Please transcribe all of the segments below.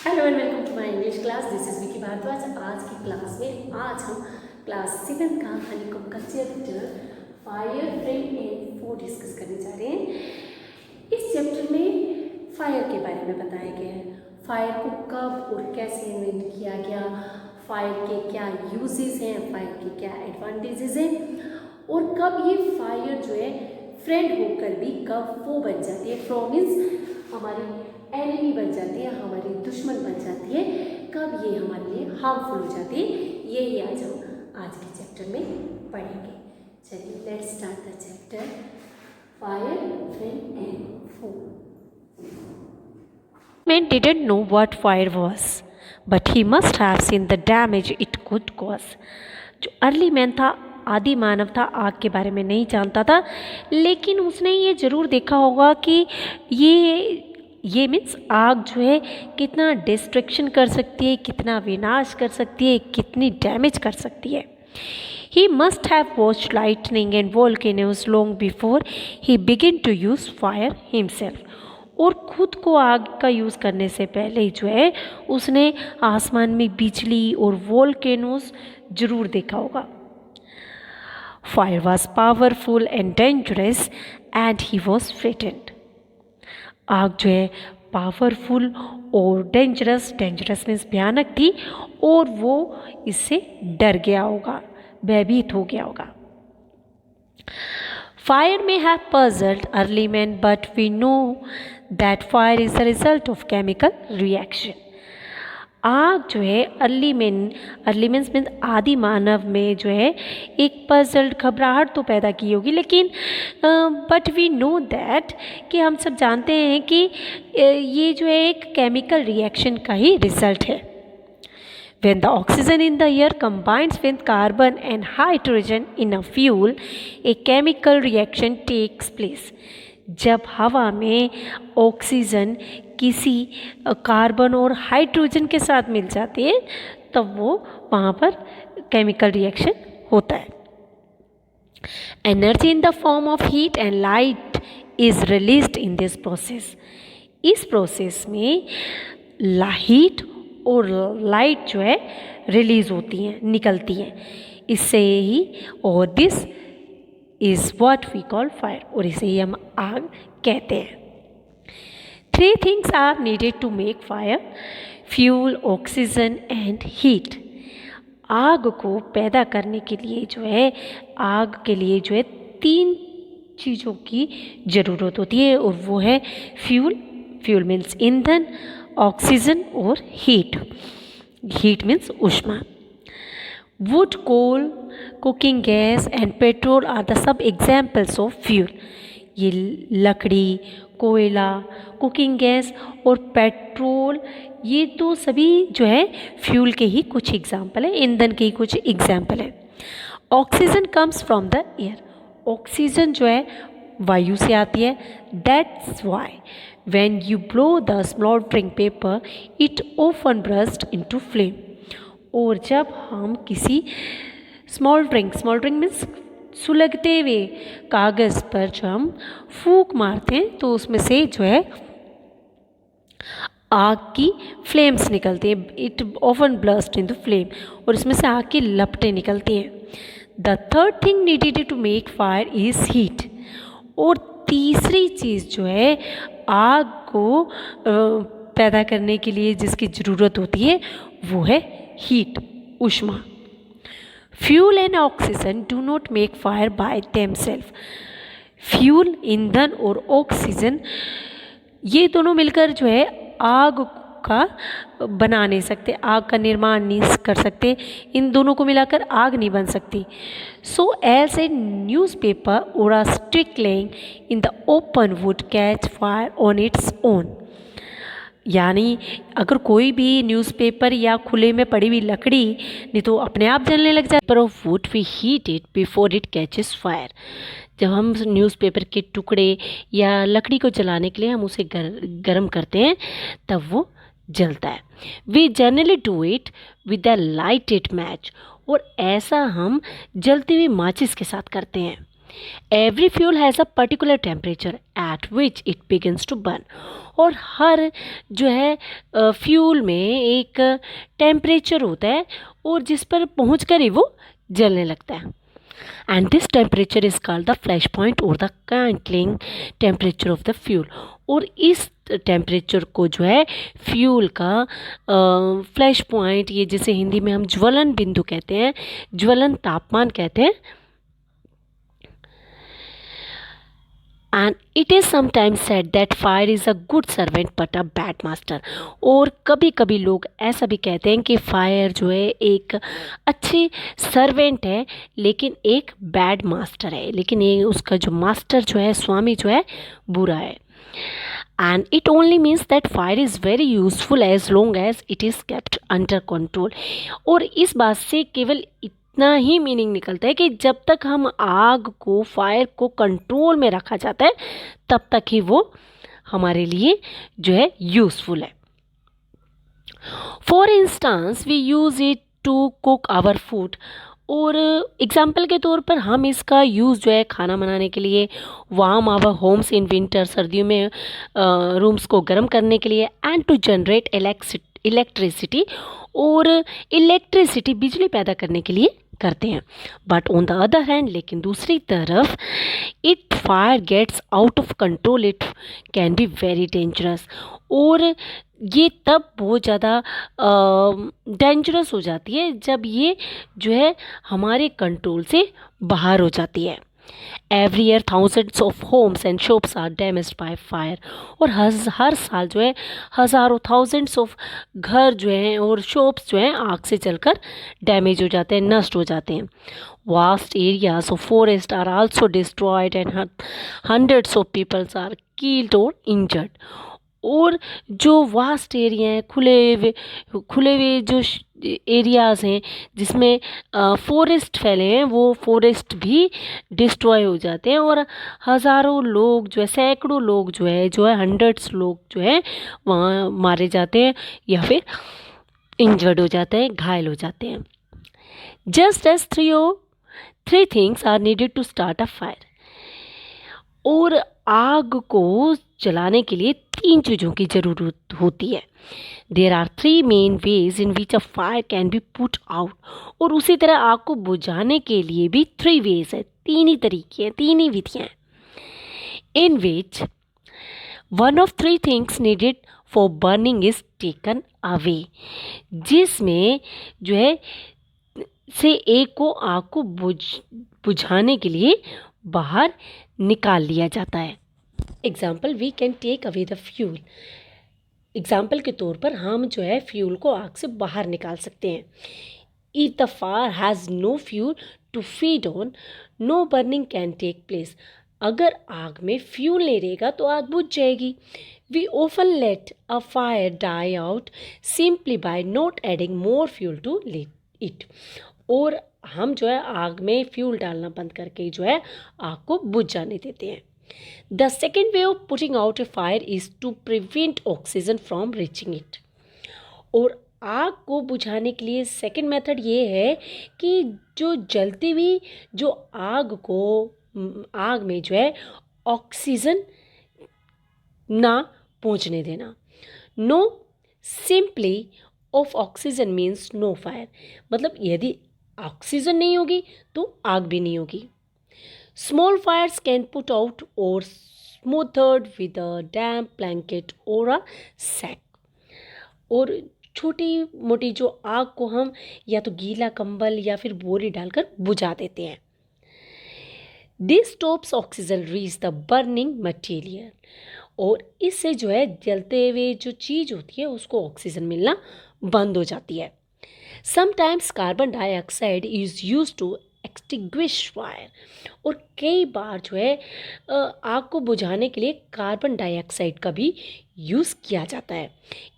Hello and welcome to my English class. This is Vicky Bhardwaj. आज की class में आज हम क्लास 7 का हनीकॉम का chapter fire frame and food discuss करने जा रहे हैं। इस चैप्टर में फायर के बारे में बताया गया है। फायर को कब और कैसे इन्वेंट किया गया, फायर के क्या यूजेस हैं, फायर के क्या एडवांटेजेस हैं और कब ये फायर जो है फ्रेंड होकर भी कब वो बन जाती है, फ्रॉम मीन्स हमारी एनिमी बन जाती है, हमारी दुश्मन बन जाती है, कब ये हमारे लिए हार्मफुल हो जाती है, यही आज हम आज के चैप्टर में पढ़ेंगे। चलिए let's start the chapter fire frame and food. Man didn't know what fire was, but he must have seen the damage it could cause. जो अर्ली मैन था, आदि मानव था, आग के बारे में नहीं जानता था, लेकिन उसने ये ज़रूर देखा होगा कि ये मीन्स आग जो है कितना डिस्ट्रक्शन कर सकती है, कितना विनाश कर सकती है, कितनी डैमेज कर सकती है। He must have watched lightning and volcanoes long before he began to use fire himself. और खुद को आग का यूज़ करने से पहले ही जो है उसने आसमान में बिजली और वोल्केनोस जरूर देखा होगा। Fire was powerful and dangerous and he was frightened. आग जो है पावरफुल और डेंजरस मीन्स भयानक थी और वो इससे डर गया होगा, भयभीत हो गया होगा। Fire may have puzzled early men, but we know that fire is the result of chemical reaction. आग जो है अर्ली मीन्स आदि मानव में जो है एक पजल्ड घबराहट तो पैदा की होगी, लेकिन बट वी नो दैट कि हम सब जानते हैं कि ये जो है एक केमिकल रिएक्शन का ही रिजल्ट है। When the oxygen in the air combines with carbon and hydrogen in a fuel, a chemical reaction takes place. जब हवा में ऑक्सीजन किसी कार्बन और हाइड्रोजन के साथ मिल जाती है तब वो वहाँ पर केमिकल रिएक्शन होता है। Energy in the form of heat and light is released in this process. इस प्रोसेस में हीट और लाइट जो है रिलीज होती हैं, निकलती हैं इससे ही, और this is what we call fire, और इसे ही हम आग कहते हैं। 3 things are needed to make fire: fuel, oxygen and heat. आग को पैदा करने के लिए जो है आग के लिए जो है 3 चीज़ों की ज़रूरत होती है और वो है फ्यूल मीन्स ईंधन, ऑक्सीजन और हीट मीन्स ऊष्मा। Wood, coal, cooking gas and petrol are the सब examples of fuel. ये लकड़ी, कोयला, कुकिंग गैस और पेट्रोल ये तो सभी जो है फ्यूल के ही कुछ एग्जाम्पल है, ईंधन के ही कुछ एग्जाम्पल है। Oxygen comes from the air. Oxygen जो है वायु से आती है। That's why when you blow the smouldering paper it often burst into flame. और जब हम किसी स्मॉल्टरिंग मीन्स सुलगते हुए कागज़ पर जो हम फूंक मारते हैं तो उसमें से जो है आग की फ्लेम्स निकलती हैं। It often blast in the flame, और इसमें से आग की लपटें निकलती हैं। The third thing needed to make fire is heat. और तीसरी चीज़ जो है आग को पैदा करने के लिए जिसकी ज़रूरत होती है वो है हीट, ऊष्मा। Fuel and oxygen do not make fire by themselves. Fuel, ईंधन और ऑक्सीजन ये दोनों मिलकर जो है आग का बना नहीं सकते, आग का निर्माण नहीं कर सकते, इन दोनों को मिलाकर आग नहीं बन सकती। सो एज ए न्यूज़पेपर और a stick laying in the open would catch fire on its own. यानी अगर कोई भी न्यूज़पेपर या खुले में पड़ी हुई लकड़ी नहीं तो अपने आप जलने लग जाए। पर of wood we heat it before it catches fire. जब हम न्यूज़पेपर के टुकड़े या लकड़ी को जलाने के लिए हम उसे गर्म करते हैं तब वो जलता है। We generally do it with the lighted match. और ऐसा हम जलती हुई माचिस के साथ करते हैं। Every fuel has a particular temperature at which it begins to burn. और हर जो है फ्यूल में एक टेम्परेचर होता है और जिस पर पहुँच कर ही वो जलने लगता है। And this temperature is called the flash point और the kindling temperature of the fuel. और इस टेम्परेचर को जो है फ्यूल का फ्लैश पॉइंट, ये जिसे हिंदी में हम ज्वलन बिंदु कहते हैं, ज्वलन तापमान कहते हैं। And it is sometimes said that fire is a good servant but a bad master. और कभी कभी लोग ऐसा भी कहते हैं कि फायर जो है एक अच्छे सर्वेंट है लेकिन एक बैड मास्टर है, लेकिन ये उसका जो मास्टर जो है, स्वामी जो है, बुरा है। And it only means that fire is very useful as long as it is kept under control. और इस बात से केवल इतना ही मीनिंग निकलता है कि जब तक हम आग को, फायर को कंट्रोल में रखा जाता है तब तक ही वो हमारे लिए जो है यूजफुल है। For instance we use it to cook our food. और एग्जाम्पल के तौर पर हम इसका यूज़ जो है खाना बनाने के लिए, warm our homes in winter, सर्दियों में रूम्स को गर्म करने के लिए, एंड टू जनरेट इलेक्ट्रिसिटी, और इलेक्ट्रिसिटी बिजली पैदा करने के लिए करते हैं। But on the other hand, लेकिन दूसरी तरफ, it fire gets out of control, it can be very dangerous. और ये तब बहुत ज़्यादा डेंजरस हो जाती है जब ये जो है हमारे कंट्रोल से बाहर हो जाती है। Every year thousands of homes and shops are damaged by fire. और हर साल जो है हज़ारों, थाउजेंड्स ऑफ घर जो हैं और शॉप्स जो हैं आग से जलकर डैमेज हो जाते हैं, नष्ट हो जाते हैं। Vast areas of forest are also destroyed and hundreds of peoples are killed और इंजर्ड। और जो वास्ट एरिया हैं, खुले हुए जो एरियाज़ हैं जिसमें फॉरेस्ट फैले हैं, वो फॉरेस्ट भी डिस्ट्रॉय हो जाते हैं। और हज़ारों लोग जो है, सैकड़ों लोग जो है हंड्रेड्स लोग जो है वहाँ मारे जाते हैं या फिर इंजर्ड हो जाते हैं, घायल हो जाते हैं। Just as three things are needed to start a fire. और आग को जलाने के लिए 3 चीज़ों की ज़रूरत होती है। There are 3 main ways in which a fire can be put out. और उसी तरह आग को बुझाने के लिए भी 3 वेज है, 3 ही तरीके हैं, 3 ही विधियाँ हैं। In which one of 3 things needed for burning is taken away. जिसमें जो है से एक को आग को बुझाने के लिए बाहर निकाल लिया जाता है। Example, we can take away the fuel. Example के तौर पर हम जो है फ्यूल को आग से बाहर निकाल सकते हैं। If the fire has no fuel to feed on, no burning can take place. अगर आग में फ्यूल नहीं रहेगा तो आग बुझ जाएगी। We often let a fire die out simply by not adding more fuel to it. और हम जो है आग में फ्यूल डालना बंद करके जो है आग को बुझ जाने देते हैं। The second way of putting out a fire is to prevent oxygen from reaching it. और आग को बुझाने के लिए सेकेंड मेथड ये है कि जो जलती हुई जो आग में जो है ऑक्सीजन ना पहुंचने देना। No simply of oxygen means no fire. मतलब यदि ऑक्सीजन नहीं होगी तो आग भी नहीं होगी। Small fires can put out or smothered with a damp blanket और अ सैक। और छोटी मोटी जो आग को हम या तो गीला कंबल या फिर बोरी डालकर बुझा देते हैं। This stops oxygen reach the burning material. और इससे जो है जलते हुए जो चीज़ होती है उसको ऑक्सीजन मिलना बंद हो जाती है। Sometimes carbon dioxide is use to extinguish fire. और कई बार जो है आग को बुझाने के लिए कार्बन डाइऑक्साइड का भी यूज़ किया जाता है।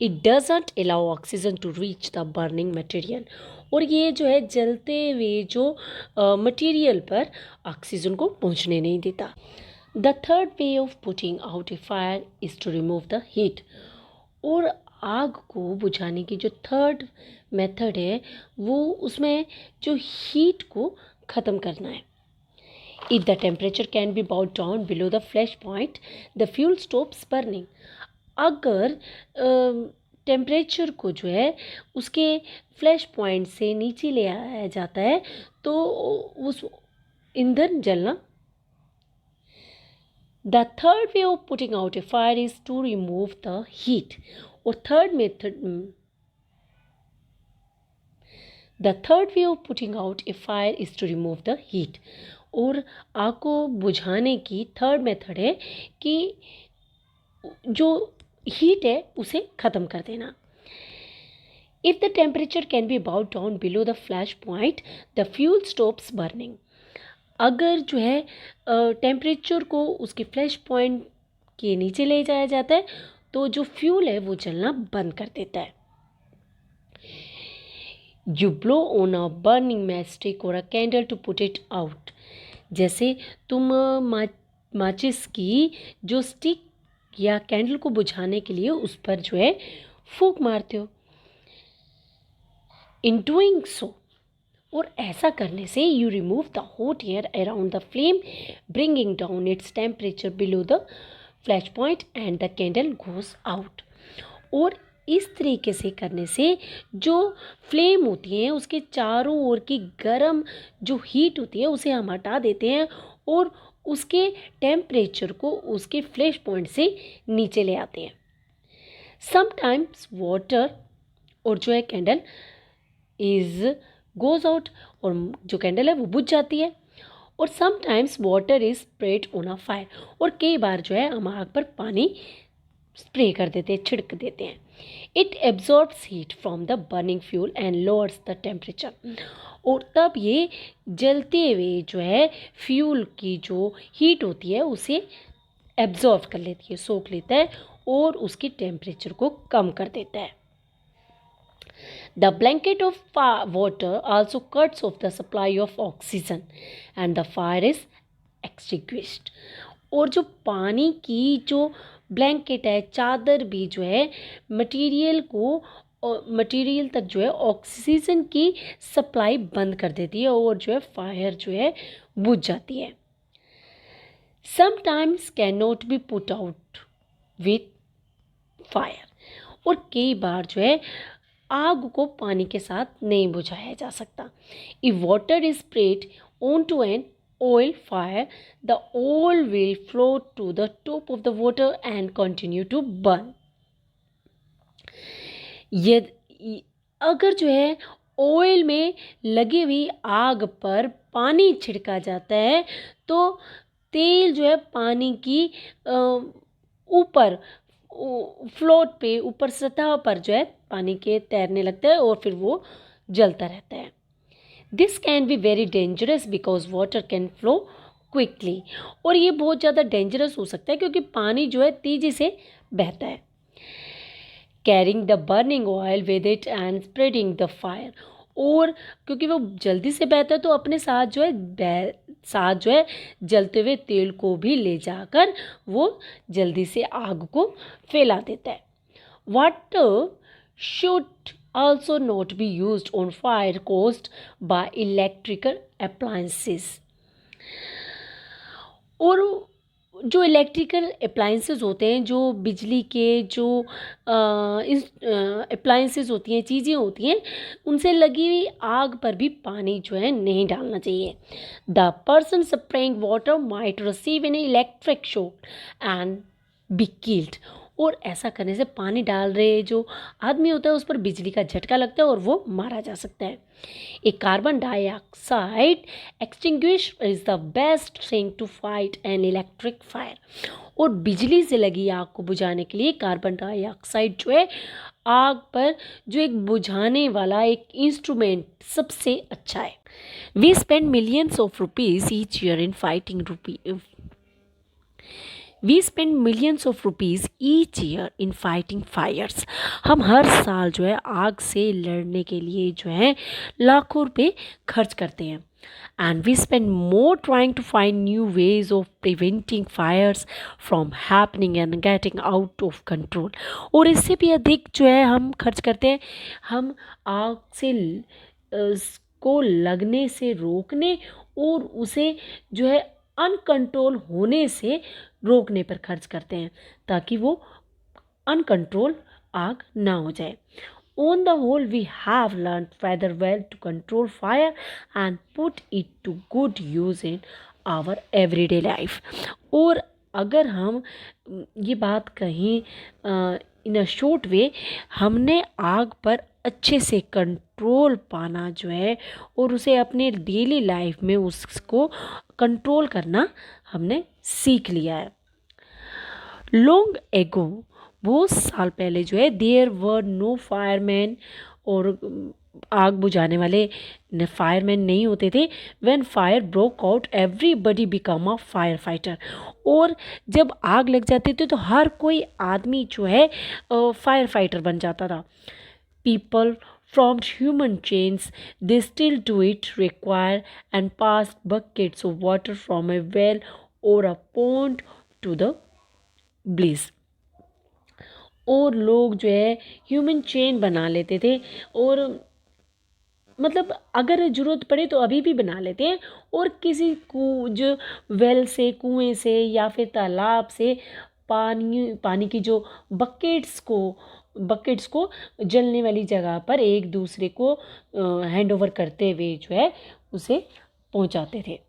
It doesn't allow oxygen to reach the burning material. और ये जो है जलते हुए जो मटेरियल पर ऑक्सीजन को पहुंचने नहीं देता। The third way of putting out a fire is to remove the heat. और आग को बुझाने की जो थर्ड मेथड है वो उसमें जो हीट को ख़त्म करना है। If the temperature can be brought down below the flash point, the fuel stops burning. अगर टेम्परेचर को जो है उसके फ्लैश पॉइंट से नीचे ले आया जाता है तो उस ईंधन जलना. The third way of putting out a fire is to remove the heat. और The third way of putting out a fire is to remove the heat. और आग को बुझाने की थर्ड मेथड है कि जो हीट है उसे ख़त्म कर देना. If the temperature can be brought down below the flash point, the fuel stops burning. अगर जो है टेम्परेचर को उसके फ्लैश पॉइंट के नीचे ले जाया जाता है तो जो फ्यूल है वो जलना बंद कर देता है. You blow on a burning matchstick or a candle to put it out. जैसे तुम माचिस की जो स्टिक या कैंडल को बुझाने के लिए उस पर जो है फूंक मारते हो. In doing so, और ऐसा करने से you remove the hot air around the flame, bringing down its temperature below the flash point and the candle goes out. और इस तरीके से करने से जो फ्लेम होती है उसके चारों ओर की गर्म जो हीट होती है उसे हम हटा देते हैं और उसके टेम्परेचर को उसके फ्लैश पॉइंट से नीचे ले आते हैं. समटाइम्स वाटर और जो है कैंडल गोज आउट और जो कैंडल है वो बुझ जाती है. और sometimes water is spread on a fire. और कई बार जो है हम आग पर पानी स्प्रे कर देते हैं, छिड़क देते हैं. It absorbs heat from the burning fuel and lowers the temperature. और तब ये जलते हुए जो है फ्यूल की जो हीट होती है उसे एब्जॉर्ब कर लेती है, सोख लेता है और उसकी टेम्परेचर को कम कर देता है. The blanket of water also cuts off the supply of oxygen and the fire is extinguished. और जो पानी की जो ब्लैंकेट है, चादर भी जो है मटेरियल तक जो है ऑक्सीजन की सप्लाई बंद कर देती है और जो है फायर जो है बुझ जाती है. Sometimes cannot be put out with fire. और कई बार जो है आग को पानी के साथ नहीं बुझाया जा सकता. If water is sprayed onto an oil fire, the oil will float to the top of the water and continue to burn. अगर जो है ऑयल में लगी हुई आग पर पानी छिड़का जाता है तो तेल जो है पानी की ऊपर फ्लोट पे ऊपर सतह पर जो है पानी के तैरने लगता है और फिर वो जलता रहता है. This can be very dangerous because water can flow quickly. और ये बहुत ज़्यादा डेंजरस हो सकता है क्योंकि पानी जो है तेज़ी से बहता है. Carrying the burning oil with it and spreading the fire. और क्योंकि वो जल्दी से बहता है तो अपने साथ जो है जलते हुए तेल को भी ले जाकर वो जल्दी से आग को फैला देता है. Water should also not be used on fire caused by electrical appliances. और जो इलेक्ट्रिकल अप्लाइंसेस होते हैं, जो बिजली के जो अप्लाइंसेस होती हैं, चीज़ें होती हैं, उनसे लगी हुई आग पर भी पानी जो है नहीं डालना चाहिए. The person spraying water might receive an electric shock and be killed. और ऐसा करने से पानी डाल रहे जो आदमी होता है उस पर बिजली का झटका लगता है और वो मारा जा सकता है. A carbon dioxide extinguisher is the best thing to fight an electric fire. और बिजली से लगी आग को बुझाने के लिए कार्बन डाइऑक्साइड जो है आग पर जो एक बुझाने वाला एक इंस्ट्रूमेंट सबसे अच्छा है. We spend millions of rupees each year in fighting We spend millions of rupees each year in fighting fires. हम हर साल जो है आग से लड़ने के लिए जो है लाखों रुपए खर्च करते हैं. And we spend more trying to find new ways of preventing fires from happening and getting out of control. और इससे भी अधिक जो है हम खर्च करते हैं हम आग से को लगने से रोकने और उसे जो है अनकंट्रोल होने से रोकने पर खर्च करते हैं, ताकि वो अनकंट्रोल आग ना हो जाए। On the whole, we have learned rather well to control fire and put it to good use in our everyday life. और अगर हम ये बात कहीं इन अ शॉर्ट वे, हमने आग पर अच्छे से कंट्रोल पाना जो है और उसे अपने डेली लाइफ में उसको कंट्रोल करना हमने सीख लिया है। लॉन्ग एगो, बहुत साल पहले जो है, देयर वर नो फायरमैन, और आग बुझाने वाले फायरमैन नहीं होते थे। When fire broke out everybody become a fire fighter, और जब आग लग जाती थी तो हर कोई आदमी जो है फायर फाइटर बन जाता था। People formed human chains, they still do it, require and pass buckets of water from a well or a pond to the blaze। और लोग जो है ह्यूमन चेन बना लेते थे, और मतलब अगर ज़रूरत पड़े तो अभी भी बना लेते हैं, और किसी जो वेल से, कुएं से या फिर तालाब से पानी की जो बकेट्स को जलने वाली जगह पर एक दूसरे को हैंड ओवर करते हुए जो है उसे पहुंचाते थे।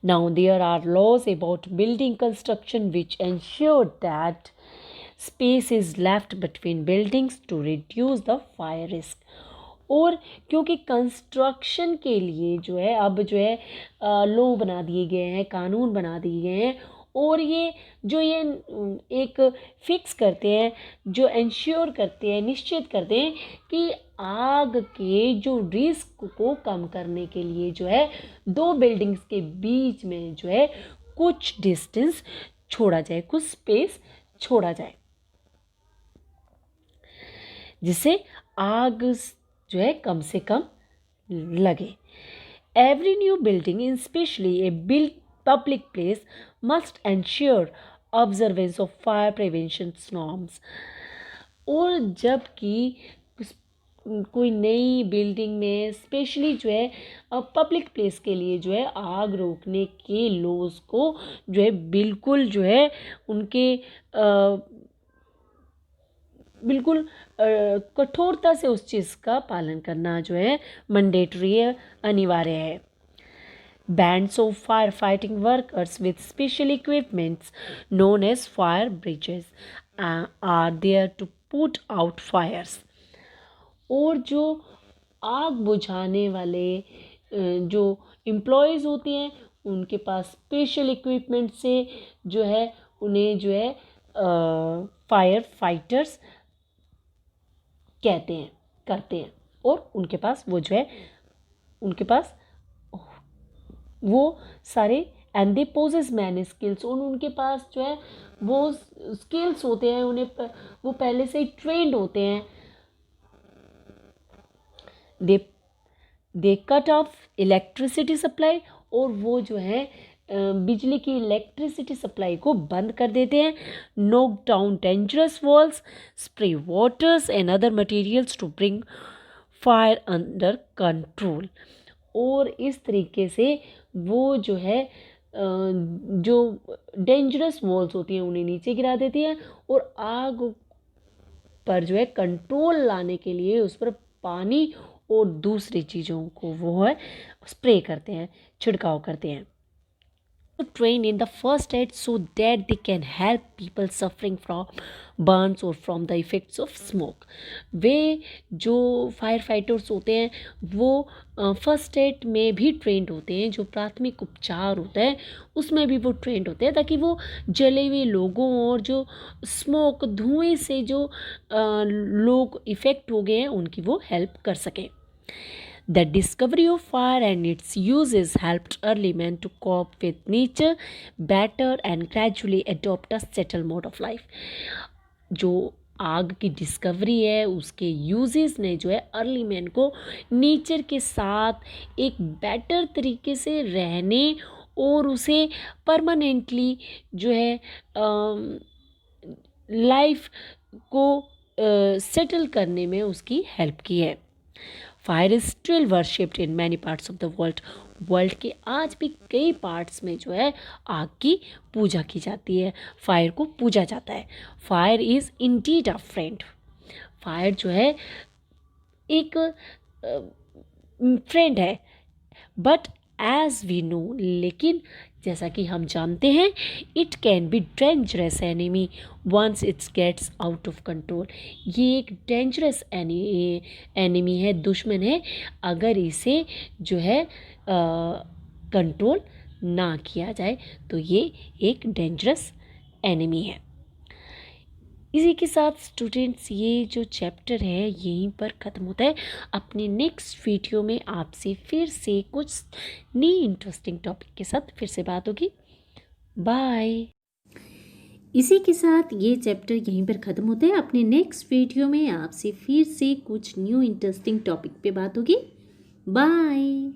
Now there are laws about building construction which ensure that space is left between buildings to reduce the fire risk। और क्योंकि कंस्ट्रक्शन के लिए जो है अब जो है लॉ बना दिए गए हैं, कानून बना दिए गए हैं, और ये एक फिक्स करते हैं, जो इंश्योर करते हैं, निश्चित करते हैं कि आग के जो रिस्क को कम करने के लिए जो है दो बिल्डिंग्स के बीच में जो है कुछ डिस्टेंस छोड़ा जाए, कुछ स्पेस छोड़ा जाए, जिससे आग जो है कम से कम लगे। Every new building, especially a built public place, must ensure observance of fire prevention norms। और जबकि कोई नई बिल्डिंग में स्पेशली जो है पब्लिक प्लेस के लिए जो है आग रोकने के लॉज को जो है बिल्कुल जो है उनके बिल्कुल कठोरता से उस चीज़ का पालन करना जो है मैंडेटरी है, अनिवार्य है। Bands of firefighting workers with special equipments known as fire bridges are there to put out fires। और जो आग बुझाने वाले जो एम्प्लॉयज़ होते हैं उनके पास स्पेशल इक्विपमेंट से जो है उन्हें जो है फायर फाइटर्स करते हैं, और उनके पास वो सारे and they possess many skills, और उनके पास जो है वो स्किल्स होते हैं, वो पहले से ही ट्रेंड होते हैं। दे कट ऑफ इलेक्ट्रिसिटी सप्लाई, और वो जो है बिजली की इलेक्ट्रिसिटी सप्लाई को बंद कर देते हैं। Knock down dangerous walls, spray waters and other materials to bring fire under control. और इस तरीके से वो जो है जो डेंजरस वॉल्स होती हैं उन्हें नीचे गिरा देती हैं, और आग पर जो है कंट्रोल लाने के लिए उस पर पानी और दूसरी चीज़ों को वो है स्प्रे करते हैं, छिड़काव करते हैं। Trained in the first aid so that they can help people suffering from burns or from the effects of smoke। वे जो फायर फाइटर्स होते हैं वो फर्स्ट एड में भी ट्रेंड होते हैं, जो प्राथमिक उपचार होता है उसमें भी वो ट्रेंड होते हैं, ताकि वो जले हुए लोगों और जो स्मोक धुएं से जो लोग इफ़ेक्ट हो गए हैं उनकी वो हेल्प कर सकें। The discovery of fire and its uses helped early men to cope with nature better and gradually adopt a settled mode of life। जो आग की डिस्कवरी है उसके यूजेस ने जो है अर्ली मैन को नेचर के साथ एक बेटर तरीके से रहने और उसे परमानेंटली जो है लाइफ को सेटल करने में उसकी हेल्प की है। Fire is still worshipped in many parts of the world. World के आज भी कई पार्ट्स में जो है आग की पूजा की जाती है, फायर को पूजा जाता है। Fire is indeed a friend. Fire जो है एक फ्रेंड है, बट एज वी नो, लेकिन जैसा कि हम जानते हैं, it can be dangerous enemy once it's gets out of control. ये एक डेंजरस एनिमी है, दुश्मन है, अगर इसे जो है कंट्रोल ना किया जाए तो ये एक डेंजरस एनिमी है। इसी के साथ स्टूडेंट्स ये जो चैप्टर है यहीं पर ख़त्म होता है। अपने नेक्स्ट वीडियो में आपसे फिर से कुछ नई इंटरेस्टिंग टॉपिक के साथ फिर से बात होगी। बाय। इसी के साथ ये चैप्टर यहीं पर ख़त्म होता है। अपने नेक्स्ट वीडियो में आपसे फिर से कुछ न्यू इंटरेस्टिंग टॉपिक पे बात होगी। बाय।